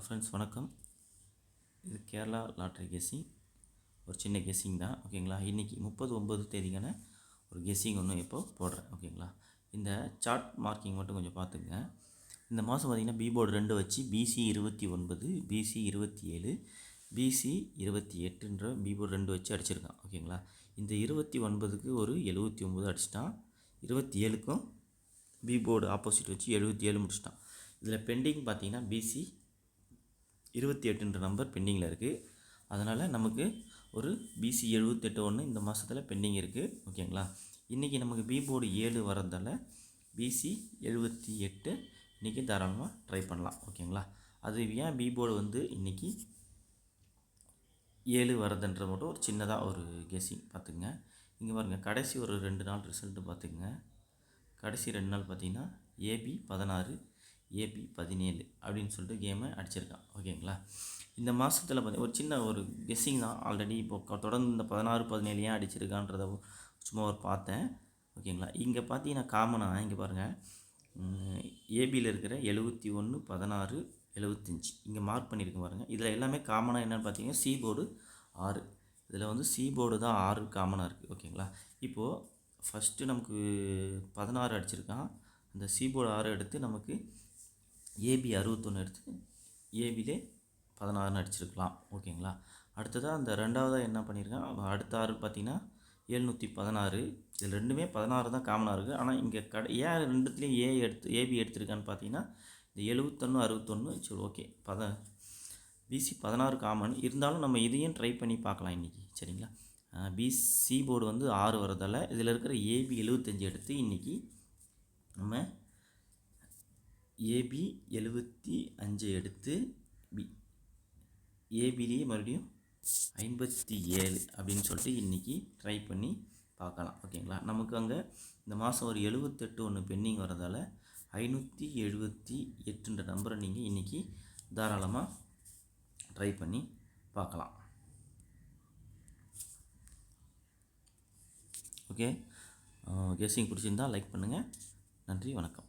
Friends வணக்கம். இது Kerala lottery guessing. ஒரு சின்ன கெஸ்ஸிங் தான், ஓகேங்களா. இன்றைக்கி 30/9 தேதிக்கான ஒரு கெஸ்ஸிங் ஒன்று எப்போ போடுறேன், ஓகேங்களா. இந்த சார்ட் மார்க்கிங் மட்டும் கொஞ்சம் பார்த்துங்க. இந்த மாதம் பார்த்திங்கன்னா பீபோர்டு 2 வச்சு பிசி 29, பிசி 27, பிசி 28ன்ற பீபோர்டு 2 வச்சு அடிச்சிருக்கான், ஓகேங்களா. இந்த 29க்கு ஒரு 79 அடிச்சிட்டான், 27க்கும் பீபோர்டு ஆப்போசிட் வச்சு 77 முடிச்சிட்டான். இதில் பெண்டிங் பார்த்திங்கன்னா பிசி 28ன்ற நம்பர் பெண்டிங்கில் இருக்குது. அதனால் நமக்கு ஒரு பிசி 78 ஒன்று இந்த மாதத்தில் பெண்டிங் இருக்குது, ஓகேங்களா. இன்றைக்கி நமக்கு பீபோர்டு 7 வரதால் பிசி 78 இன்றைக்கி தாராளமாக ட்ரை பண்ணலாம், ஓகேங்களா. அது ஏன் பீபோர்டு வந்து இன்றைக்கி 7 வரதுன்ற மட்டும் ஒரு சின்னதாக ஒரு கெஸ்ஸிங் பார்த்துங்க. இங்கே பாருங்கள், கடைசி ஒரு 2 நாள் ரிசல்ட்டு பார்த்துங்க. கடைசி 2 நாள் பார்த்திங்கன்னா ஏபி 16, ஏபி 17 அப்படின்னு சொல்லிட்டு கேமை அடிச்சிருக்கான், ஓகேங்களா. இந்த மாதத்தில் பார்த்திங்கன்னா ஒரு சின்ன ஒரு கெஸ்ஸிங் தான். ஆல்ரெடி இப்போ தொடர்ந்து இந்த 16, 17 ஏன் அடிச்சிருக்கான்றத சும்மா ஒரு பார்த்தேன், ஓகேங்களா. இங்கே பார்த்தீங்கன்னா காமனாக இங்கே பாருங்கள், ஏபியில் இருக்கிற 71, 16, 75 இங்கே மார்க் பண்ணியிருக்கேன் பாருங்கள். இதில் எல்லாமே காமனாக என்னென்னு பார்த்தீங்கன்னா சி போர்டு 6. இதில் வந்து சி போர்டு தான் 6 காமனாக இருக்குது, ஓகேங்களா. இப்போது ஃபஸ்ட்டு நமக்கு 16 அடிச்சிருக்கான். அந்த சி போர்டு 6 எடுத்து நமக்கு ஏபி 61 எடுத்து ஏபிலே 16 அடிச்சிருக்கலாம், ஓகேங்களா. அடுத்ததாக அந்த ரெண்டாவதாக என்ன பண்ணியிருக்கான், அடுத்த 6 பார்த்திங்கன்னா 716. இதில் ரெண்டுமே 16 தான் காமனாக இருக்குது. ஆனால் இங்கே ஏன் ரெண்டுத்துலேயும் ஏபி எடுத்திருக்கான்னு பார்த்தீங்கன்னா இந்த 71, 61 சரி ஓகே. பிசி 16 காமன் இருந்தாலும் நம்ம இதையும் ட்ரை பண்ணி பார்க்கலாம் இன்றைக்கி, சரிங்களா. பிசி போர்டு வந்து 6 வரதால் இதில் இருக்கிற ஏபி 75 எடுத்து இன்றைக்கி நம்ம ஏபி 75 எடுத்து ஏபிலேயே மறுபடியும் 57 அப்படின்னு சொல்லிட்டு இன்றைக்கி ட்ரை பண்ணி பார்க்கலாம், ஓகேங்களா. நமக்கு அங்கே இந்த மாதம் ஒரு 78 ஒன்று பெண்டிங் வரதால் 578ன்ற நம்பரை நீங்கள் இன்றைக்கி தாராளமாக ட்ரை பண்ணி பார்க்கலாம், ஓகே. கெஸ்ஸிங் பிடிச்சிருந்தால் லைக் பண்ணுங்கள். நன்றி, வணக்கம்.